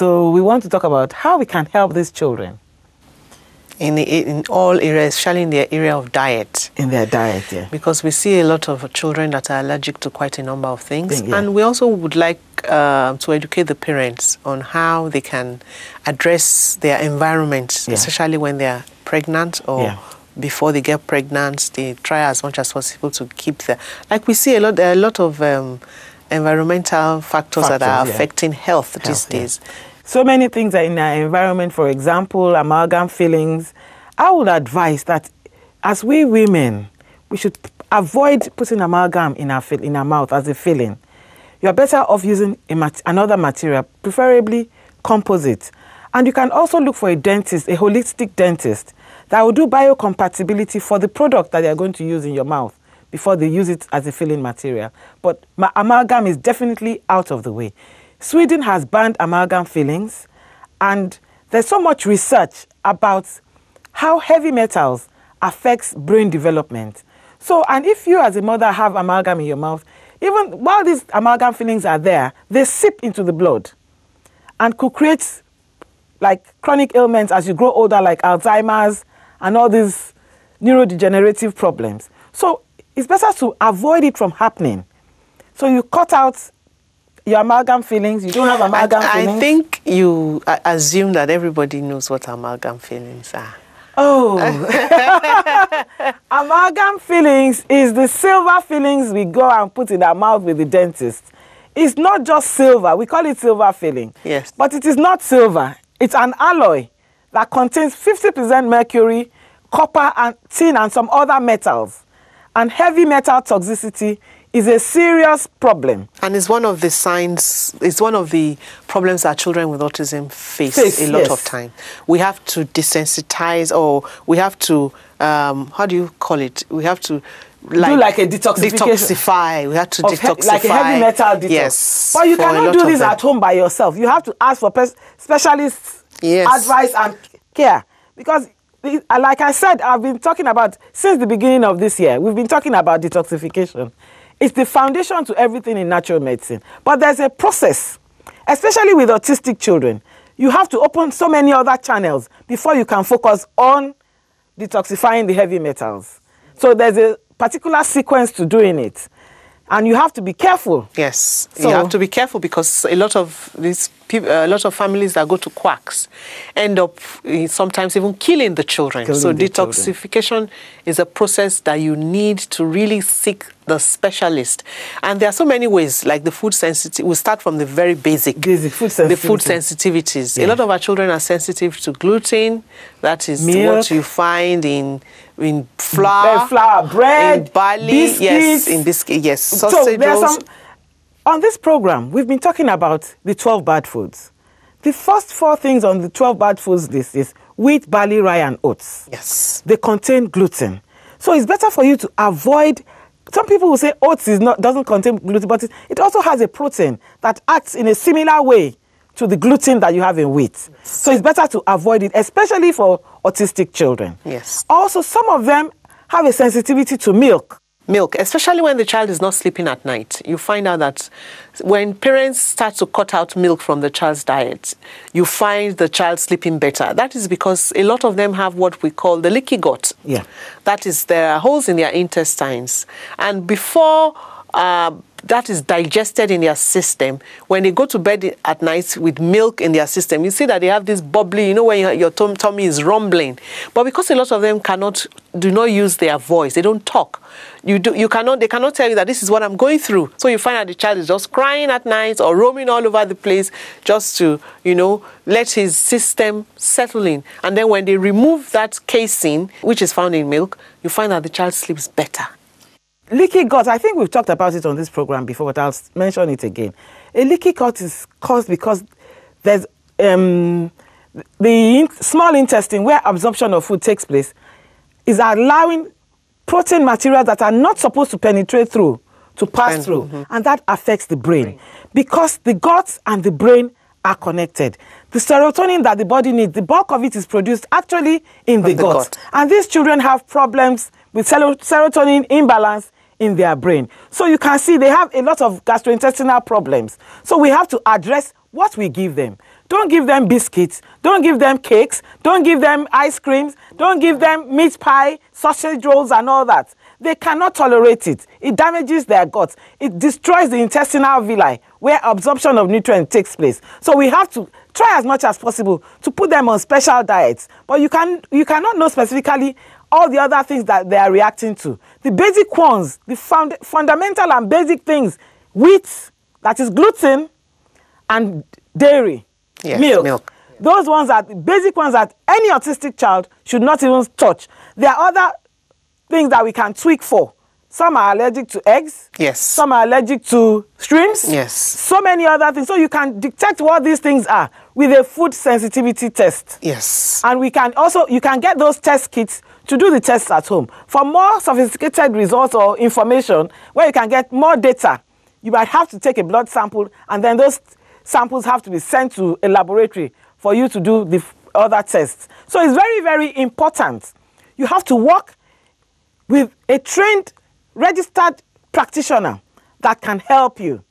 So we want to talk about how we can help these children. In all areas, especially in their area of diet. In their diet, yeah. Because we see a lot of children that are allergic to quite a number of things. Yeah. And we also would like to educate the parents on how they can address their environment, especially when they are pregnant or before they get pregnant. They try as much as possible to keep their... Like we see there are a lot of environmental factors that are affecting health these days. So many things are in our environment, for example, amalgam fillings. I would advise that as we women, we should avoid putting amalgam in our mouth as a filling. You're better off using another material, preferably composite. And you can also look for a dentist, a holistic dentist, that will do biocompatibility for the product that they're going to use in your mouth before they use it as a filling material. But amalgam is definitely out of the way. Sweden has banned amalgam fillings, and there's so much research about how heavy metals affects brain development. So, and if you as a mother have amalgam in your mouth, even while these amalgam fillings are there, they seep into the blood and could create like chronic ailments as you grow older, like Alzheimer's and all these neurodegenerative problems. So it's better to avoid it from happening. So you cut out your amalgam fillings. You don't have amalgam fillings. I think you assume that everybody knows what amalgam fillings are. Oh. Amalgam fillings is the silver fillings we go and put in our mouth with the dentist. It's not just silver. We call it silver filling. Yes. But it is not silver. It's an alloy that contains 50% mercury, copper, and tin, and some other metals. And heavy metal toxicity is a serious problem. And it's one of the signs, it's one of the problems that children with autism face a lot of time. We have to desensitize, or we have to, how do you call it? We have to do like a detoxify. We have to detoxify. Like a heavy metal detox. Yes. But you cannot do this at home by yourself. You have to ask for specialists' advice and care. Because, like I said, I've been talking about, since the beginning of this year, we've been talking about detoxification. It's the foundation to everything in natural medicine. But there's a process, especially with autistic children. You have to open so many other channels before you can focus on detoxifying the heavy metals. So there's a particular sequence to doing it. And you have to be careful. Yes, you have to be careful, because a lot of these people, a lot of families that go to quacks end up sometimes even killing the children. So detoxification is a process that you need to really seek the specialist. And there are so many ways, like the food sensitivity. We start from the very basic food sensitivities. Yeah. A lot of our children are sensitive to gluten. That is what you find in flour, bread, in barley, biscuits. So there's on this program, we've been talking about the 12 bad foods. The first 4 things on the 12 bad foods list is wheat, barley, rye, and oats. Yes. They contain gluten. So it's better for you to avoid. Some people will say oats doesn't contain gluten, but it also has a protein that acts in a similar way to the gluten that you have in wheat. Yes. So it's better to avoid it, especially for autistic children. Yes. Also, some of them have a sensitivity to milk. Milk, especially when the child is not sleeping at night. You find out that when parents start to cut out milk from the child's diet, you find the child sleeping better. That is because a lot of them have what we call the leaky gut. Yeah. That is, there are holes in their intestines. And before that is digested in their system, when they go to bed at night with milk in their system, you see that they have this bubbly, you know, when your tummy is rumbling. But because a lot of them do not use their voice, they don't talk. They cannot tell you that this is what I'm going through. So you find that the child is just crying at night or roaming all over the place just to, let his system settle in. And then when they remove that casein, which is found in milk, you find that the child sleeps better. Leaky gut, I think we've talked about it on this program before, but I'll mention it again. A leaky gut is caused because there's the small intestine, where absorption of food takes place, is allowing protein materials that are not supposed to penetrate through to pass through. And that affects the brain. Because the gut and the brain are connected. The serotonin that the body needs, the bulk of it is produced actually in the gut. And these children have problems with serotonin imbalance in their brain. So you can see they have a lot of gastrointestinal problems. So we have to address what we give them Don't give them biscuits. Don't give them cakes. Don't give them ice creams. Don't give them meat pie, sausage rolls, and all that. They cannot tolerate it. It damages their guts. It destroys the intestinal villi where absorption of nutrients takes place. So we have to try as much as possible to put them on special diets. But you cannot know specifically all the other things that they are reacting to. The basic ones, the fundamental and basic things, wheat, that is gluten, and dairy, yes, milk. Those ones are the basic ones that any autistic child should not even touch. There are other things that we can tweak for. Some are allergic to eggs. Yes. Some are allergic to shrimps. Yes. So many other things. So you can detect what these things are with a food sensitivity test. Yes. And we can also, you can get those test kits to do the tests at home. For more sophisticated results or information, where you can get more data, you might have to take a blood sample, and then those samples have to be sent to a laboratory for you to do the other tests. So it's very, very important. You have to work with a trained, registered practitioner that can help you.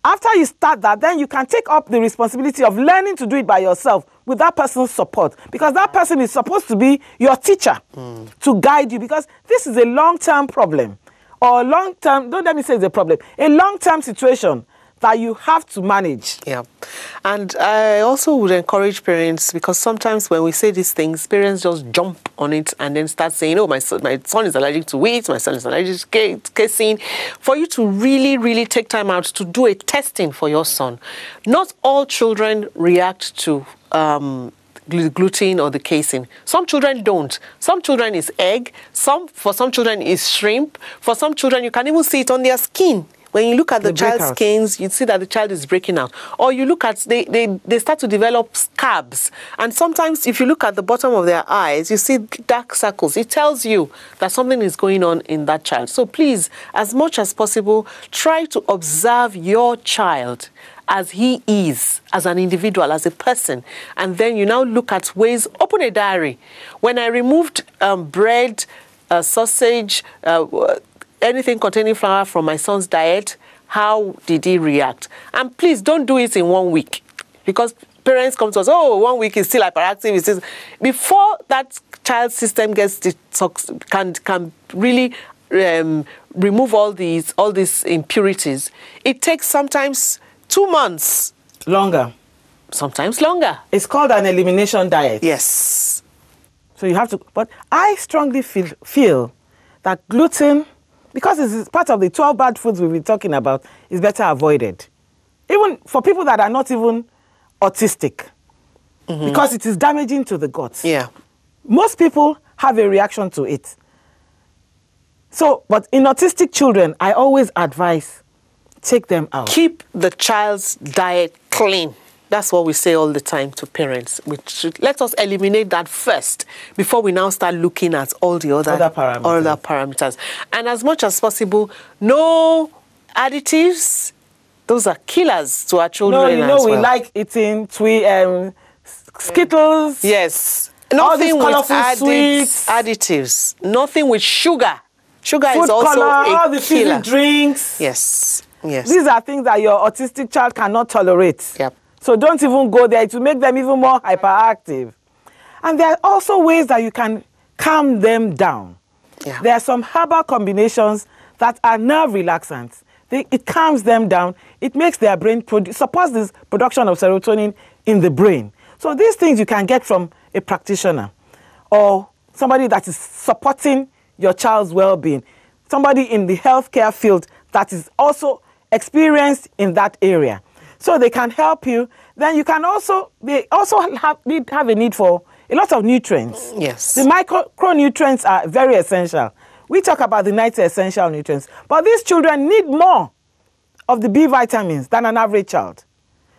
After you start that, then you can take up the responsibility of learning to do it by yourself with that person's support, because that person is supposed to be your teacher to guide you, because this is a long-term problem, or long-term, don't let me say it's a problem, a long-term situation that you have to manage. Yeah. And I also would encourage parents, because sometimes when we say these things, parents just jump on it and then start saying, oh, my son is allergic to wheat, my son is allergic to casein. For you to really, really take time out to do a testing for your son. Not all children react to gluten or the casein. Some children don't. Some children is egg. For some children is shrimp. For some children, you can even see it on their skin. When you look at the child's skins, you see that the child is breaking out. Or you look at, they start to develop scabs. And sometimes if you look at the bottom of their eyes, you see dark circles. It tells you that something is going on in that child. So please, as much as possible, try to observe your child as he is, as an individual, as a person. And then you now look at ways, open a diary. When I removed bread, sausage, anything containing flour from my son's diet, how did he react? And please don't do it in 1 week, because parents come to us, oh, 1 week is still hyperactive. It's still... Before that child's system gets can really remove all these impurities, it takes sometimes 2 months. Longer. Sometimes longer. It's called an elimination diet. Yes. So you have to, but I strongly feel that gluten, because it's part of the 12 bad foods we've been talking about, is better avoided. Even for people that are not even autistic, because it is damaging to the gut. Yeah. Most people have a reaction to it. So, but in autistic children, I always advise, take them out. Keep the child's diet clean. That's what we say all the time to parents. Let us eliminate that first before we now start looking at all the other parameters. And as much as possible, no additives. Those are killers to our children. No, you know, we like eating Skittles. Yes. Nothing with additives. Nothing with sugar. Sugar is also all the killer. fizzy drinks. Yes. Yes. These are things that your autistic child cannot tolerate. Yep. So don't even go there. It will make them even more hyperactive. And there are also ways that you can calm them down. Yeah. There are some herbal combinations that are nerve relaxants. It calms them down. It makes their brain supports this production of serotonin in the brain. So these things you can get from a practitioner or somebody that is supporting your child's well-being, somebody in the healthcare field that is also experienced in that area. So they can help you. Then they also have a need for a lot of nutrients. Yes. The micronutrients are very essential. We talk about the 90 essential nutrients, but these children need more of the B vitamins than an average child,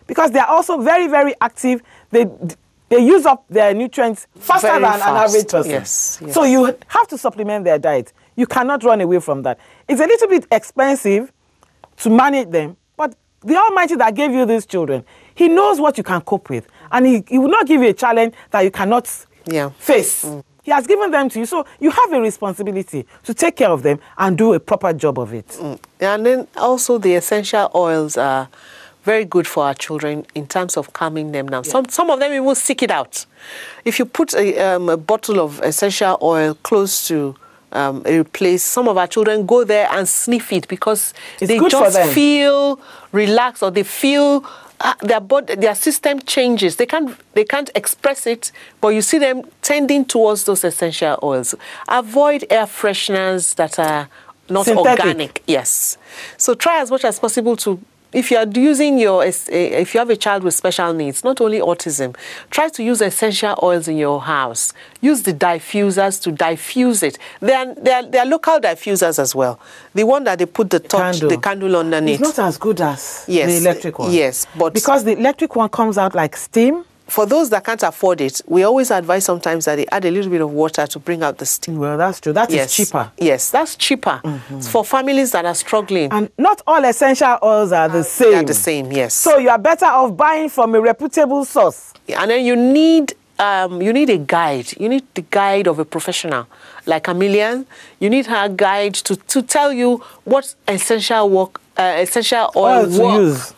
because they are also very, very active. They use up their nutrients faster than an average person. Yes, yes. So you have to supplement their diet. You cannot run away from that. It's a little bit expensive to manage them, but the Almighty that gave you these children, He knows what you can cope with, and He will not give you a challenge that you cannot face. He has given them to you, so you have a responsibility to take care of them and do a proper job of it. And then also the essential oils are very good for our children in terms of calming them down. Yeah. Some of them even seek it out. If you put a bottle of essential oil close to a place, some of our children go there and sniff it because they just feel relaxed, or they feel their system changes. They can't express it, but you see them tending towards those essential oils. Avoid air fresheners that are not synthetic. Organic. Yes. So try as much as possible to, if you are using if you have a child with special needs, not only autism, try to use essential oils in your house. Use the diffusers to diffuse it. There are local diffusers as well. The one that they put the candle underneath. It's not as good as the electric one. Yes, but because the electric one comes out like steam. For those that can't afford it, we always advise sometimes that they add a little bit of water to bring out the steam. Well, that's true. That is cheaper. Yes, that's cheaper. It's for families that are struggling. And not all essential oils are the same. They're the same, yes. So you are better off buying from a reputable source. And then you need a guide. You need the guide of a professional, like Amelia. You need her guide to tell you what essential oil to use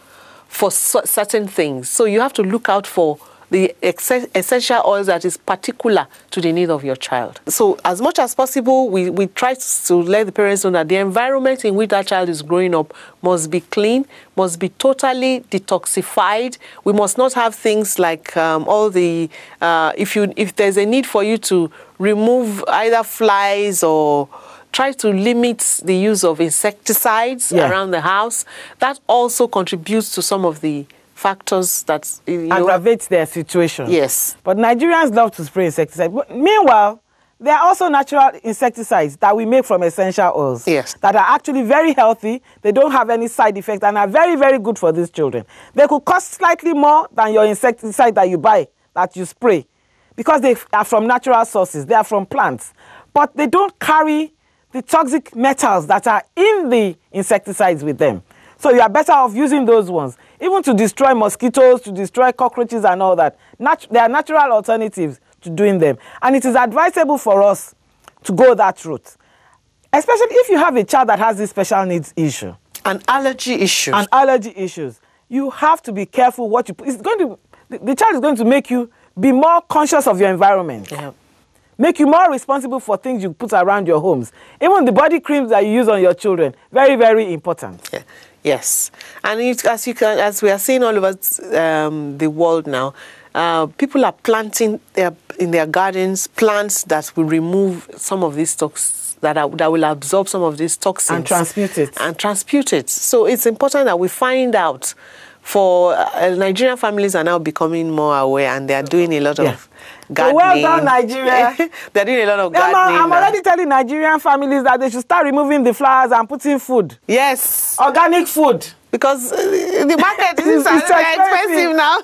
for certain things. So you have to look out for the essential oils that is particular to the need of your child. So as much as possible, we try to let the parents know that the environment in which that child is growing up must be clean, must be totally detoxified. We must not have things like if there's a need for you to remove either flies or try to limit the use of insecticides around the house. That also contributes to some of the factors that aggravates their situation. Yes. But Nigerians love to spray insecticide. But meanwhile, there are also natural insecticides that we make from essential oils. Yes. That are actually very healthy. They don't have any side effects and are very, very good for these children. They could cost slightly more than your insecticide that you buy, that you spray, because they are from natural sources. They are from plants. But they don't carry the toxic metals that are in the insecticides with them. So you are better off using those ones, even to destroy mosquitoes, to destroy cockroaches and all that. There are natural alternatives to doing them. And it is advisable for us to go that route, especially if you have a child that has this special needs issue. An allergy issue. And allergy issues. You have to be careful what you put. The child is going to make you be more conscious of your environment. Yeah. Make you more responsible for things you put around your homes. Even the body creams that you use on your children, very, very important. Yeah. Yes, and as we are seeing all over the world now, people are planting in their gardens plants that will remove some of these toxins, that will absorb some of these toxins and transmute it. So it's important that we find out. For Nigerian families are now becoming more aware, and they are doing a lot of gardening. Well done, Nigeria. They're doing a lot of gardening. I'm already telling Nigerian families that they should start removing the flowers and putting food. Yes. Organic food. Because the market is expensive now.